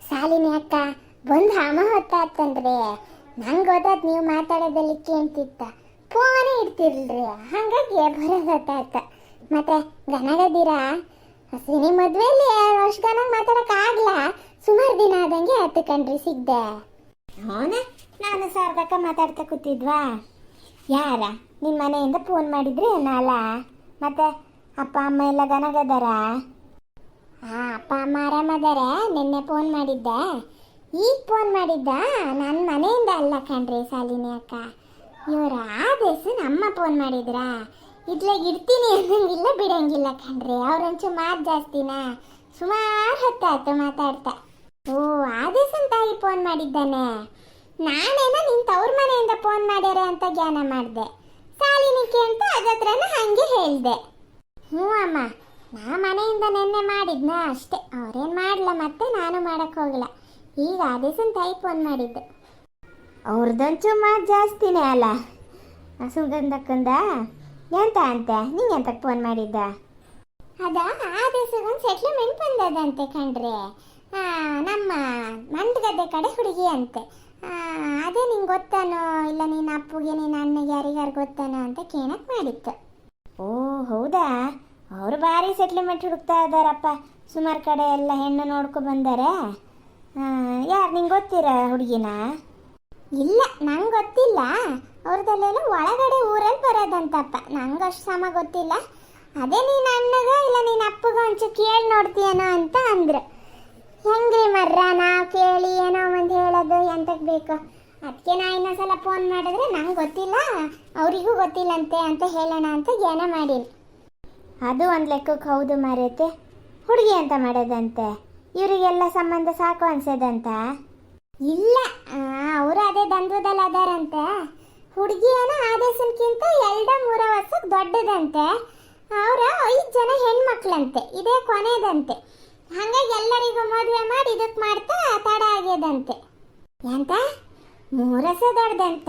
ಶಾಲಿನಿ ಅಕ್ಕ ಬಂದು ಹಮ ಹೊತ್ತಾತಂದ್ರೆ ನಂಗೆ ಓದೋದು ನೀವು ಮಾತಾಡೋದಲ್ಲಿ ಕೇಳ್ತಿತ್ತ ಫೋನೇ ಇಡ್ತಿರ್ಲ್ರಿ, ಹಾಗಾಗಿ ಬರೋದಾತ. ಮತ್ತೆ ಗನಗದೀರಾ ಸಿನಿ ಮದ್ವೆಯಲ್ಲಿ ಅಷ್ಟು ಗನ ಮಾತಾಡೋಕ್ಕಾಗಲ್ಲ, ಸುಮಾರು ದಿನ ಆದಂಗೆ ಆತು ಕಣ್ರಿ ಸಿಗ್ದೆ. ಅವನ ನಾನು ಸಾರ್ದಕ್ಕ ಮಾತಾಡ್ತಾ ಕೂತಿದ್ವಾ, ಯಾರ ನಿನ್ನ ಮನೆಯಿಂದ ಫೋನ್ ಮಾಡಿದ್ರಿ ನಾಲ? ಮತ್ತೆ ಅಪ್ಪ ಅಮ್ಮ ಎಲ್ಲ ಗನಗದಾರ? ಅಪ್ಪ ಅಮ್ಮ ಆರಾಮದಾರ. ನಿನ್ನೆ ಫೋನ್ ಮಾಡಿದ್ದೆ, ಈಗ ಫೋನ್ ಮಾಡಿದ್ದ. ನನ್ನ ಮನೆಯಿಂದ ಅಲ್ಲ ಕಣ್ರಿ ಶಾಲಿನಿ ಅಕ್ಕ, ಇವರ ಆದೇಶ ನಮ್ಮ ಫೋನ್ ಮಾಡಿದ್ರಾ? ಇದ್ಲಾಗ ಇಡ್ತೀನಿ ಅನ್ನಂಗಿಲ್ಲ ಬಿಡಂಗಿಲ್ಲ ಕಣ್ರಿ, ಅವ್ರಂಚು ಮಾತು ಜಾಸ್ತಿನ. ಸುಮಾರು ಹೊತ್ತಾಯ್ತು ಮಾತಾಡ್ತಾ. ಓ ಆದೇಶನ ತಾಯಿ ಫೋನ್ ಮಾಡಿದ್ದಾನೆ. ನಾನೇನೋ ನಿನ್ನ ತವ್ರ ಮನೆಯಿಂದ ಫೋನ್ ಮಾಡ್ಯಾರ ಅಂತ ಜ್ಞಾನ ಮಾಡಿದೆ. ಶಾಲಿನಿಕೆ ಅಂತ ಅದತ್ರನ ಹಾಗೆ ಹೇಳಿದೆ. ಹ್ಞೂ ಅಮ್ಮ, ನಾ ಮನೆಯಿಂದ ನೆನ್ನೆ ಮಾಡಿದ್ನ ಅಷ್ಟೇ, ಅವ್ರೇನು ಮಾಡಲ್ಲ, ಮತ್ತೆ ನಾನು ಮಾಡಕ್ಕೆ ಹೋಗಲ್ಲ. ಈಗ ಆದೇಶನ ತಾಯಿ ಫೋನ್ ಮಾಡಿದ್ದು. ಅವ್ರದಂಚು ಮಾತು ಜಾಸ್ತಿನೇ ಅಲ್ಲ ಸುಗಂಧಕ್ಕಂದ. ಎಂತ ಅಂತೆ ನಿಂಗೆ ಎಂತಕ್ಕೆ ಫೋನ್ ಮಾಡಿದ್ದ? ಅದ ಆದೇಶಗೊಂದು ಸೆಟ್ಲ್ಮೆಂಟ್ ಬಂದದಂತೆ ಕಣ್ರಿ, ನಮ್ಮ ಮಂಡ್ಗದ್ದೆ ಕಡೆ ಹುಡುಗಿ ಅಂತೆ. ಅದೇ ನಿಂಗೆ ಗೊತ್ತಾನೋ ಇಲ್ಲ ನಿನ್ನ ಅಪ್ಪಗೆ ನಿನ್ನ ಅಣ್ಣಗೆ ಯಾರಿಗಾರು ಗೊತ್ತಾನೋ ಅಂತ ಕೇಳಕ್ಕೆ ಮಾಡಿತ್ತು. ಓ ಹೌದಾ, ಅವರು ಭಾರಿ ಸೆಟ್ಲ್ಮೆಂಟ್ ಹುಡುಕ್ತಾ ಇದ್ದಾರಪ್ಪ, ಸುಮಾರು ಕಡೆ ಎಲ್ಲ ಹೆಣ್ಣು ನೋಡ್ಕೊ ಬಂದಾರೆ. ಯಾರು ನಿಂಗೆ ಗೊತ್ತಿರ ಹುಡುಗಿನ? ಇಲ್ಲ ನಂಗೆ ಗೊತ್ತಿಲ್ಲ, ಅವ್ರದ್ದಲ್ಲೇನೋ ಒಳಗಡೆ ಊರಲ್ಲಿ ಬರೋದಂತಪ್ಪ, ನಂಗೆ ಅಷ್ಟು ಸಮ ಗೊತ್ತಿಲ್ಲ. ಅದೇ ನೀನು ಅಣ್ಣಗ ಇಲ್ಲ ನಿನ್ನ ಅಪ್ಪಗ ಒಂಚೂರು ಕೇಳಿ ನೋಡ್ತೀಯನೋ ಅಂತ ಅಂದ್ರು. ಹೆಂಗ್ರಿ ಮರ್ರ ನಾವು ಕೇಳಿ ಏನೋ ಒಂದು ಹೇಳೋದು ಎಂತಕ್ಕೆ ಬೇಕು, ಅದಕ್ಕೆ ನಾ ಇನ್ನೊಂದ್ಸಲ ಫೋನ್ ಮಾಡಿದ್ರೆ ನಂಗೆ ಗೊತ್ತಿಲ್ಲ ಅವರಿಗೂ ಗೊತ್ತಿಲ್ಲಂತೆ ಅಂತ ಹೇಳೋಣ ಅಂತ ಜ್ಞಾನ ಮಾಡೀನಿ. ಅದು ಒಂದು ಲೆಕ್ಕಕ್ಕೆ ಹೌದು ಮಾರೈತೆ, ಹುಡುಗಿ ಅಂತ ಮಾಡೋದಂತೆ, ಇವರಿಗೆಲ್ಲ ಸಂಬಂಧ ಸಾಕು ಅನ್ಸೋದಂತ. ಇಲ್ಲ ಅವರು ಅದೇ ದಂಧದಲ್ಲಿ ಅದಾರಂತೆ. ಹುಡುಗಿ ಏನೋ ಆದೇಶಕ್ಕಿಂತ 2-3 ವರ್ಷಕ್ಕೆ ದೊಡ್ಡದಂತೆ. ಅವರ 5 ಜನ ಹೆಣ್ಮಕ್ಳಂತೆ, ಇದೇ ಕೊನೆದಂತೆ. ಹಾಗಾಗಿ ಎಲ್ಲರಿಗೂ ಮದುವೆ ಮಾಡಿ ಇದಕ್ಕೆ ಮಾಡ್ತಾ ತಡ ಆಗ್ಯದಂತೆ. ಎಂತ 3 ವರ್ಷ ದೊಡ್ಡದಂತ?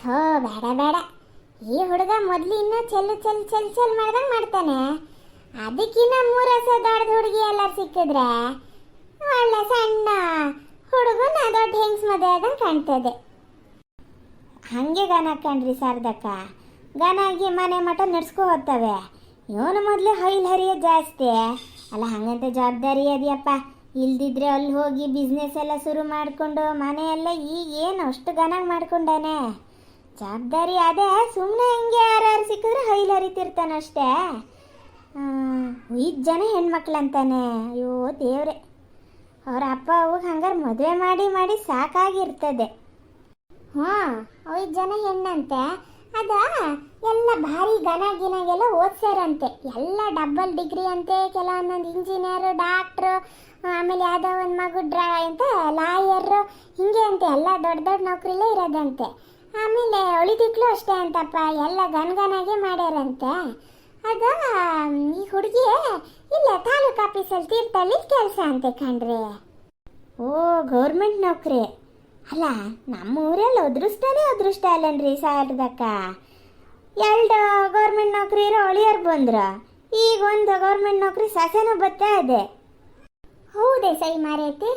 ಥೋ ಬೇಡ ಬೇಡ, ಈ ಹುಡುಗ ಮೊದಲು ಇನ್ನೂ ಚೆಲ್ ಮಾಡ್ದಂಗೆ ಮಾಡ್ತಾನೆ. ಅದಕ್ಕಿನ್ನ 3 ವರ್ಷ ದೊಡ್ಡದ ಹುಡುಗಿ ಎಲ್ಲರೂ ಸಿಕ್ಕಿದ್ರೆ ಒಳ್ಳೆ ಸಣ್ಣ ಹುಡುಗನ ದೊಡ್ಡ ಹೆಂಗ್ಸ್ ಮದುವೆ ಆದಂಗೆ ಕಾಣ್ತದೆ. ಹಾಗೆ ಗಾನ ಹಾಕಣ್ರಿ ಶಾರದಕ್ಕ, ಗಾನಾಗಿ ಮನೆ ಮಠ ನಡ್ಸ್ಕೊ ಹೋಗ್ತವೆ. ಇವನು ಮೊದಲೇ ಹೈಲ್ ಹರಿಯ ಜಾಸ್ತಿ ಅಲ್ಲ, ಹಂಗಂತ ಜವಾಬ್ದಾರಿ ಅದೆಯಪ್ಪ. ಇಲ್ದಿದ್ರೆ ಅಲ್ಲಿ ಹೋಗಿ ಬಿಸ್ನೆಸ್ ಎಲ್ಲ ಶುರು ಮಾಡಿಕೊಂಡು ಮನೆಯೆಲ್ಲ ಈಗ ಏನು ಅಷ್ಟು ಗನಾಗಿ ಮಾಡ್ಕೊಂಡಾನೆ. ಜವಾಬ್ದಾರಿ ಅದೇ, ಸುಮ್ಮನೆ ಹಿಂಗೆ ಯಾರು ಸಿಕ್ಕಿದ್ರೆ ಹೈಲ್ ಹರಿತಿರ್ತಾನಷ್ಟೇ. 5 ಜನ ಹೆಣ್ಮಕ್ಳಂತಾನೆ, ಅಯ್ಯೋ ದೇವ್ರೆ. ಅವ್ರ ಅಪ್ಪ ಅವಾಗ ಹಂಗಾರೆ ಮದುವೆ ಮಾಡಿ ಸಾಕಾಗಿರ್ತದೆ. 5 ಜನ ಹೆಣ್ಣಂತೆ. ಅದ ಎಲ್ಲ ಭಾರಿ ಗಿನಾಗೆಲ್ಲ ಓದ್ಸಾರಂತೆ, ಎಲ್ಲ ಡಬಲ್ ಡಿಗ್ರಿ ಅಂತೆ. ಕೆಲವೊಂದೊಂದು ಇಂಜಿನಿಯರು, ಡಾಕ್ಟ್ರು, ಆಮೇಲೆ ಯಾವುದೋ ಒಂದು ಮಗು ಅಂತ ಲಾಯರು, ಹಿಂಗೆ ಅಂತೆ. ಎಲ್ಲ ದೊಡ್ಡ ದೊಡ್ಡ ನೌಕರಿಲೇ ಇರೋದಂತೆ. ಆಮೇಲೆ ಉಳಿದಿಕ್ಳು ಅಷ್ಟೇ ಅಂತಪ್ಪ, ಎಲ್ಲ ಗನ್ಗನಾಗೆ ಮಾಡ್ಯಾರಂತೆ. ಅದ ಈ ಹುಡುಗಿ ಇಲ್ಲ ತಾಲೂಕು ಆಫೀಸಲ್ಲಿ ತೀರ್ಥಹಳ್ಳಿ ಕೆಲಸ ಅಂತೆ ಕಣ್ರಿ. ಓ ಗೌರ್ಮೆಂಟ್ ನೌಕರಿ ಅಲ್ಲ, ನಮ್ಮ ಊರಲ್ಲಿ ಅದೃಷ್ಟ ಅಲ್ಲನ್ರಿ ಶಾರದಕ್ಕ. 2 ಗೌರ್ಮೆಂಟ್ ನೌಕರಿ ಇರೋ ಒಳಿಯರು ಬಂದ್ರು, ಈಗ ಒಂದು ಗೌರ್ಮೆಂಟ್ ನೌಕರಿ ಸಸನೂ ಬತ್ತಾ ಇದೆ. ಹೌದೇ ಸೈ ಮಾರೈತಿ?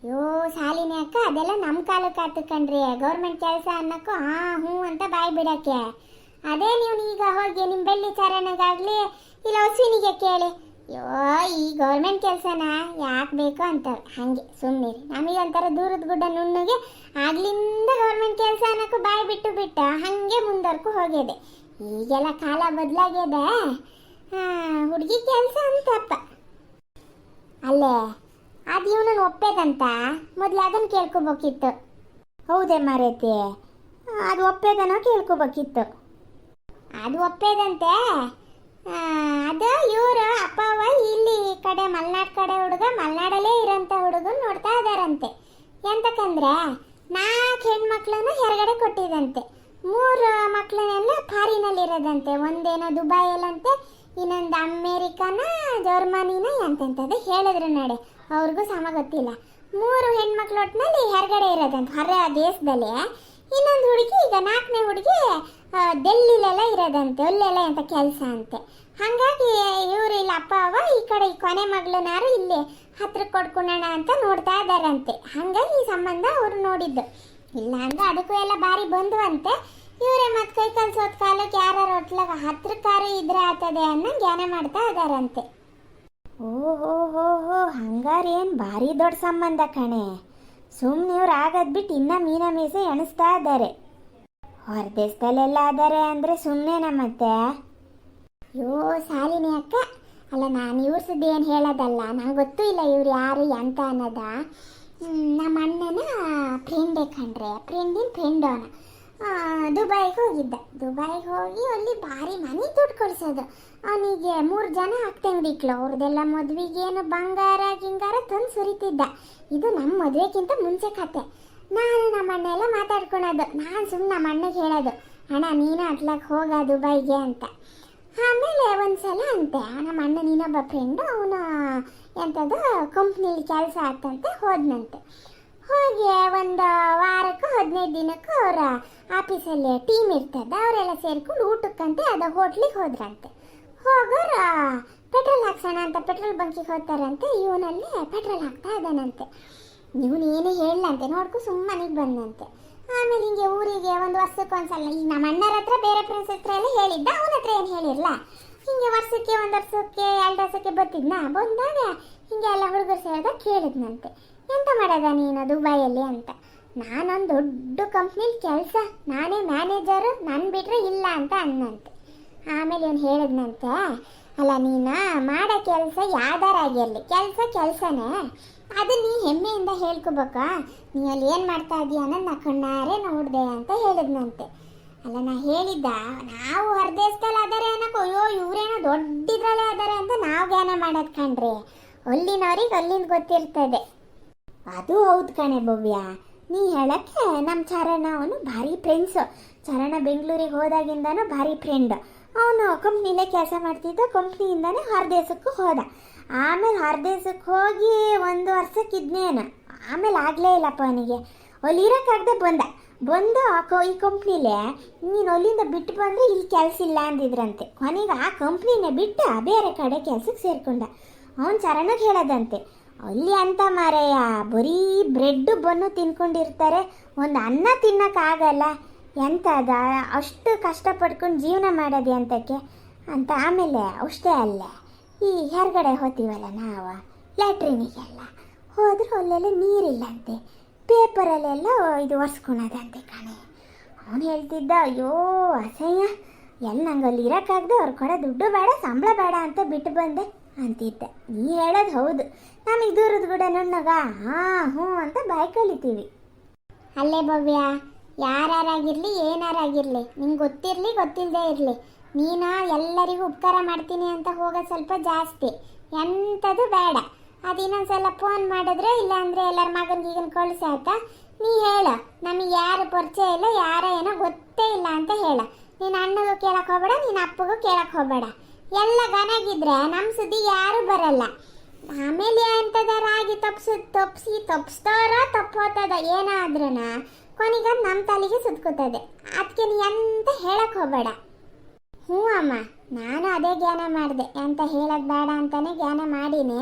ಯೋ ಶಾಲಿನಿ ಅಕ್ಕ, ಅದೆಲ್ಲ ನಮ್ಮ ಕಾಲಕ್ಕೆ ಆತು ಕಣ್ರಿ. ಗೌರ್ಮೆಂಟ್ ಕೆಲಸ ಅನ್ನೋಕ್ಕೂ ಹ್ಞೂ ಅಂತ ಬಾಯಿ ಬಿಡೋಕ್ಕೆ. ಅದೇ ನೀವು ಈಗ ಹೋಗಿ ನಿಮ್ಮ ಬೆಳ್ಳಿ ಚರಣಗಾಗಲಿ ಇಲ್ಲ ಅಶ್ವಿನಿಗೆ ಕೇಳಿ, ಯೋ ಈ ಗೌರ್ಮೆಂಟ್ ಕೆಲಸನ ಯಾಕೆ ಬೇಕು ಅಂತವೆ. ಹಾಗೆ ಸುಮ್ಮನಿರಿ, ನಮಗೆ ಒಂಥರ ದೂರದ ಗುಡ್ಡ ನುಣ್ಣಗೆ ಆಗ್ಲಿಂದ ಗೌರ್ಮೆಂಟ್ ಕೆಲಸ ಅನ್ನೋಕ್ಕೂ ಬಾಯಿ ಬಿಟ್ಟು ಹಾಗೆ ಮುಂದರ್ಕು ಹೋಗಿದೆ. ಈಗೆಲ್ಲ ಕಾಲ ಬದಲಾಗ್ಯದ. ಹುಡುಗಿ ಕೆಲಸ ಅಂತಪ್ಪ ಅಲ್ಲೇ ಅದು ಇವನನ್ನು ಒಪ್ಪೇದಂತ ಮೊದಲು ಅದನ್ನು ಕೇಳ್ಕೊಬೇಕಿತ್ತು. ಹೌದೇ ಮಾರೈತಿ, ಅದು ಒಪ್ಪೇದನೋ ಕೇಳ್ಕೊಬೇಕಿತ್ತು. ಅದು ಒಪ್ಪೇದಂತೆ. ಅದು ಇವರು ಅಪ್ಪ ಅವ್ವ ಇಲ್ಲಿ ಕಡೆ ಮಲೆನಾಡು ಕಡೆ ಹುಡುಗ, ಮಲೆನಾಡಲ್ಲೇ ಇರೋಂಥ ಹುಡುಗನ ನೋಡ್ತಾ ಇದ್ದಾರಂತೆ. ಎಂತಕ್ಕಂದ್ರೆ 4 ಹೆಣ್ಮಕ್ಳನ್ನ ಹೊರಗಡೆ ಕೊಟ್ಟಿದಂತೆ, 3 ಮಕ್ಳನ್ನೆಲ್ಲ ಫಾರಿನಲ್ಲಿರೋದಂತೆ. ಒಂದೇನೋ ದುಬೈಯಲ್ಲಂತೆ, ಇನ್ನೊಂದು ಅಮೇರಿಕಾನ ಜರ್ಮನಿನ ಎಂತೆಂಥದ್ದು ಹೇಳಿದ್ರು ನೋಡಿ, ಅವ್ರಿಗೂ ಸಮ ಗೊತ್ತಿಲ್ಲ. 3 ಹೆಣ್ಮಕ್ಳು ಒಟ್ಟಿನಲ್ಲಿ ಹೊರಗಡೆ ಇರೋದಂತೆ, ಹೊರ ದೇಶದಲ್ಲಿ. ಇನ್ನೊಂದು ಹುಡುಗಿ ಈಗ 4ನೇ ಹುಡುಗಿ ಡೆಲ್ಲಿಲೆಲ್ಲ ಇರೋದಂತೆ, ಒಳ್ಳೆಲ್ಲ ಅಂತ ಕೆಲಸ ಅಂತೆ. ಹಾಗಾಗಿ ಇವರು ಇಲ್ಲ ಅಪ್ಪ ಅವ್ವ ಈ ಕಡೆ ಈ ಕೊನೆ ಮಗಳನ್ನಾರು ಇಲ್ಲಿ ಹತ್ರ ಕೊಡ್ಕೊಳ್ಳೋಣ ಅಂತ ನೋಡ್ತಾ ಇದ್ದಾರಂತೆ. ಹಾಗಾಗಿ ಈ ಸಂಬಂಧ ಅವರು ನೋಡಿದ್ದು. ಇಲ್ಲ ಅಂದ್ರೆ ಅದಕ್ಕೂ ಎಲ್ಲ ಬಾರಿ ಬಂದ್ವಂತೆ. ಇವರೇ ಮತ್ತೆ ಕೈ ಕಲ್ಸೋದ್ ಕಾಲಕ್ಕೆ ಯಾರು ಒಟ್ಲಾಗ ಹತ್ರಕ್ಕಾರು ಇದ್ರೆ ಆಗ್ತದೆ ಅನ್ನೋ ಜ್ಞಾನ ಮಾಡ್ತಾ ಇದಾರಂತೆ. ಓಹೋ ಹೋ ಹೋ, ಹಂಗಾರೇನು ಭಾರಿ ದೊಡ್ಡ ಸಂಬಂಧ ಕಣೆ. ಸುಮ್ಮನೆ ಇವ್ರು ಆಗದ್ ಬಿಟ್ಟು ಇನ್ನ ಮೀನ ಮೀಸೆ ಎಣಿಸ್ತಾ ಇದ್ದಾರೆ. ಹೊರ ದೇಶದಲ್ಲೆಲ್ಲ ಆದರೆ ಅಂದರೆ ಸುಮ್ಮನೆನಾ ಮತ್ತೆ? ಅಯ್ಯೋ ಶಾಲಿನಿ ಅಕ್ಕ, ಅಲ್ಲ ನಾನು ಇವ್ರ ಸುದ್ದಿ ಏನು ಹೇಳೋದಲ್ಲ, ನಂಗೆ ಗೊತ್ತೂ ಇಲ್ಲ ಇವ್ರು ಯಾರು ಎಂತ ಅನ್ನೋದ. ನಮ್ಮ ಅಣ್ಣನ ಫ್ರೆಂಡೇ ಕಣ್ರೆ, ಫ್ರೆಂಡಿನ ಫ್ರೆಂಡ್ ಅವನ. ದುಬೈಗೆ ಹೋಗಿದ್ದ. ದುಬೈಗೆ ಹೋಗಿ ಅಲ್ಲಿ ಭಾರಿ ಮನೆ ದುಡ್ಡು ಕೊಡ್ಸೋದು. ಅವನಿಗೆ 3 ಜನ ಅಕ್ಕಂಗಿಕ್ಳು, ಅವ್ರದ್ದೆಲ್ಲ ಮದುವೆಗೇನು ಬಂಗಾರ ಗಿಂಗಾರ ತಂದು ಸುರಿತಿದ್ದ. ಇದು ನಮ್ಮ ಮದುವೆಗಿಂತ ಮುಂಚೆ ಕತೆ. ನಾನು ನಮ್ಮ ಅಣ್ಣ ಎಲ್ಲ ಮಾತಾಡ್ಕೊಳೋದು. ನಾನು ಸುಮ್ಮನೆ ನಮ್ಮ ಅಣ್ಣಗೆ ಹೇಳೋದು, ಅಣ್ಣ ನೀನು ಅಟ್ಲಾಗ ಹೋಗ ದುಬೈಗೆ ಅಂತ. ಆಮೇಲೆ ಒಂದ್ಸಲ ಅಂತೆ ನಮ್ಮ ಅಣ್ಣ ನೀನೊಬ್ಬ ಫ್ರೆಂಡು, ಅವನು ಎಂಥದ್ದು ಕಂಪ್ನಿಲಿ ಕೆಲಸ ಆತಂತೆ, ಹೋದ್ನಂತೆ. ಹೋಗಿ ಒಂದು ವಾರಕ್ಕೂ 15 ದಿನಕ್ಕೂ ಅವರ ಆಫೀಸಲ್ಲಿ ಟೀಮ್ ಇರ್ತದೆ, ಅವರೆಲ್ಲ ಸೇರ್ಕೊಂಡು ಊಟಕ್ಕಂತೆ ಅದು ಹೋಟ್ಲಿಗೆ ಹೋದ್ರಂತೆ. ಹೋಗೋರು ಪೆಟ್ರೋಲ್ ಹಾಕ್ಸೋಣ ಅಂತ ಪೆಟ್ರೋಲ್ ಬಂಕಿಗೆ ಹೋಗ್ತಾರಂತೆ. ಇವನಲ್ಲಿ ಪೆಟ್ರೋಲ್ ಹಾಕ್ತಾ ಇದ್ದಾನಂತೆ. ಇವನು ಏನು ಹೇಳಂತೆ, ನೋಡ್ಕೊ ಸುಮ್ಮನಿಗೆ ಬಂದಂತೆ. ಆಮೇಲೆ ಹಿಂಗೆ ಊರಿಗೆ ಒಂದು ವರ್ಷಕ್ಕೊಂದ್ಸಲ, ಈಗ ನಮ್ಮ ಅಣ್ಣರ ಹತ್ರ ಬೇರೆ ಫ್ರೆಂಡ್ಸ್ ಹತ್ರ ಎಲ್ಲ ಹೇಳಿದ್ದ, ಅವನ ಹತ್ರ ಏನು ಹೇಳಿರಲ್ಲ. ಹಿಂಗೆ ವರ್ಷಕ್ಕೆ 1 ವರ್ಷಕ್ಕೆ 2 ವರ್ಷಕ್ಕೆ ಬರ್ತಿದ್ನ. ಬಂದಾಗ ಹಿಂಗೆ ಎಲ್ಲ ಹುಡುಗರು ಸೇರಿದಾಗ ಕೇಳಿದ್ನಂತೆ, ಎಂತ ಮಾಡೋದ ನೀನು ದುಬೈಯಲ್ಲಿ ಅಂತ. ನಾನೊಂದು ದೊಡ್ಡ ಕಂಪ್ನಿಲಿ ಕೆಲಸ, ನಾನೇ ಮ್ಯಾನೇಜರು, ನನ್ನ ಬಿಟ್ಟರೆ ಇಲ್ಲ ಅಂತ ಅನ್ನಂತೆ. ಆಮೇಲೆ ಇವನು ಹೇಳಿದ್ನಂತೆ, ಅಲ್ಲ ನೀನು ಮಾಡೋ ಕೆಲಸ ಯಾವ್ದಾರಾಗಿರಲಿ, ಕೆಲಸನೇ, ಅದು ನೀ ಹೆಮ್ಮೆಯಿಂದ ಹೇಳ್ಕೊಬೇಕಾ, ನೀ ಅಲ್ಲಿ ಏನು ಮಾಡ್ತಾ ಇದೀಯ ಅನ್ನೋದು ನಾ ಕಣ್ಣಾರೆ ನೋಡಿದೆ ಅಂತ ಹೇಳಿದ್ನಂತೆ. ಅಲ್ಲ ನಾ ಹೇಳಿದ್ದ, ನಾವು ಹೊರದೇಶದಲ್ಲಿ ಅದಾರೆ ಅನ್ನೋಕೆ, ಅಯ್ಯೋ ಇವರೇನೋ ದೊಡ್ಡದ್ರಲ್ಲೇ ಅದಾರೆ ಅಂತ ನಾವು ಜ್ಞಾನ ಮಾಡೋದು ಕಣ್ರಿ. ಅಲ್ಲಿನವ್ರಿಗೆ ಅಲ್ಲಿಂದ ಗೊತ್ತಿರ್ತದೆ. ಅದು ಹೌದು ಕಣೆ ಭವ್ಯ, ನೀ ಹೇಳಕ್ಕೆ ನಮ್ಮ ಚರಣ ಅವನು ಭಾರಿ ಫ್ರೆಂಡ್ಸು. ಚರಣ ಬೆಂಗಳೂರಿಗೆ ಹೋದಾಗಿಂದನೂ ಭಾರಿ ಫ್ರೆಂಡ್. ಅವನು ಕಂಪ್ನಿಲೇ ಕೆಲಸ ಮಾಡ್ತಿದ್ದ, ಕಂಪ್ನಿಯಿಂದನೇ ಹೊರ ದೇಶಕ್ಕೂ ಹೋದ. ಆಮೇಲೆ ಹೊರ ದೇಶಕ್ಕೆ ಹೋಗಿ 1 ವರ್ಷಕ್ಕೆ ಇದ್ನೇನು, ಆಮೇಲೆ ಆಗಲೇ ಇಲ್ಲಪ್ಪ ಅವನಿಗೆ. ಅಲ್ಲಿ ಇರೋಕ್ಕಾಗದೆ ಬಂದು ಈ ಕಂಪ್ನಿಲೇ ನೀನು ಅಲ್ಲಿಂದ ಬಿಟ್ಟು ಬಂದರೆ ಇಲ್ಲಿ ಕೆಲಸ ಇಲ್ಲ ಅಂದಿದ್ರಂತೆ. ಕೊನೆಗೆ ಆ ಕಂಪ್ನಿನೇ ಬಿಟ್ಟು ಬೇರೆ ಕಡೆ ಕೆಲಸಕ್ಕೆ ಸೇರ್ಕೊಂಡ. ಅವನು ಚರಣಕ್ಕೆ ಹೇಳೋದಂತೆ, ಅಲ್ಲಿ ಅಂತ ಮಾರೆಯ ಬರೀ ಬ್ರೆಡ್ಡು ಬನ್ನು ತಿನ್ಕೊಂಡಿರ್ತಾರೆ, ಒಂದು ಅನ್ನ ತಿನ್ನೋಕ್ಕಾಗಲ್ಲ, ಎಂಥದ ಅಷ್ಟು ಕಷ್ಟಪಡ್ಕೊಂಡು ಜೀವನ ಮಾಡೋದು ಅಂತಕ್ಕೆ ಅಂತ. ಆಮೇಲೆ ಅಷ್ಟೇ ಅಲ್ಲ, ಈ ಹೊರಗಡೆ ಹೋಗ್ತೀವಲ್ಲ ನಾವು ಲ್ಯಾಟ್ರಿನಿಗೆಲ್ಲ ಹೋದ್ರೆ ಅಲ್ಲೆಲ್ಲ ನೀರಿಲ್ಲಂತೆ, ಪೇಪರಲ್ಲೆಲ್ಲ ಇದು ಒರೆಸ್ಕೊಳೋದಂತೆ ಕಣೆ. ಅವನು ಹೇಳ್ತಿದ್ದ, ಅಯ್ಯೋ ಅಸಹ್ಯ, ಎಲ್ಲಿ ನಂಗೆ ಅಲ್ಲಿ ಇರೋಕ್ಕಾಗದೆ ಅವ್ರು ಕೊಡೋ ದುಡ್ಡು ಬೇಡ, ಸಂಬಳ ಬೇಡ ಅಂತ ಬಿಟ್ಟು ಬಂದೆ ಅಂತಿದ್ದೆ. ನೀ ಹೇಳೋದು ಹೌದು, ನಮಗೆ ದೂರದ ಕೂಡ ನನ್ನಗ ಹಾಂ ಹ್ಞೂ ಅಂತ ಬಾಯಿ ಕಲಿತೀವಿ. ಅಲ್ಲೇ ಭವ್ಯ, ಯಾರಾಗಿರಲಿ ಏನಾರಾಗಿರಲಿ, ನಿಂಗೆ ಗೊತ್ತಿರಲಿ ಗೊತ್ತಿಲ್ಲದೆ ಇರಲಿ, ನೀನು ಎಲ್ಲರಿಗೂ ಉಪಕಾರ ಮಾಡ್ತೀನಿ ಅಂತ ಹೋಗೋದು ಸ್ವಲ್ಪ ಜಾಸ್ತಿ, ಎಂಥದ್ದು ಬೇಡ. ಅದು ಇನ್ನೊಂದ್ಸಲ ಫೋನ್ ಮಾಡಿದ್ರೆ, ಇಲ್ಲಾಂದರೆ ಎಲ್ಲರ ಮಗನಿಗೀಗನ ಕಳಿಸಿ ಆಯ್ತಾ, ನೀ ಹೇಳ ನಮಗೆ ಯಾರು ಪರಿಚಯ ಇಲ್ಲ, ಯಾರ ಏನೋ ಗೊತ್ತೇ ಇಲ್ಲ ಅಂತ ಹೇಳ. ನೀನು ಅಣ್ಣಗೂ ಕೇಳಕ್ಕೆ ಹೋಗಬೇಡ, ನೀನು ಅಪ್ಪಗೂ ಕೇಳಕ್ಕೆ ಹೋಗಬೇಡ. ಎಲ್ಲ ಗನಾಗಿದ್ರೆ ನಮ್ಮ ಸುದ್ದಿ ಯಾರೂ ಬರಲ್ಲ. ಆಮೇಲೆ ಎಂಥದ ರಾಗಿ ತಪ್ಪಿಸ್ತಾರೋ ತಪ್ಪೋತದ ಏನಾದ್ರೂ ಕೊನೆಗೆ ನಮ್ಮ ತಲೆಗೆ ಸುತ್ಕೋತದೆ. ಅದಕ್ಕೆ ನೀ ಎಂತ ಹೇಳಕ್ಕೆ ಹೋಗಬೇಡ. ಹ್ಞೂ ಅಮ್ಮ, ನಾನು ಅದೇ ಜ್ಞಾನ ಮಾಡಿದೆ, ಎಂತ ಹೇಳೋದು ಬೇಡ ಅಂತಾನೆ ಜ್ಞಾನ ಮಾಡೀನಿ.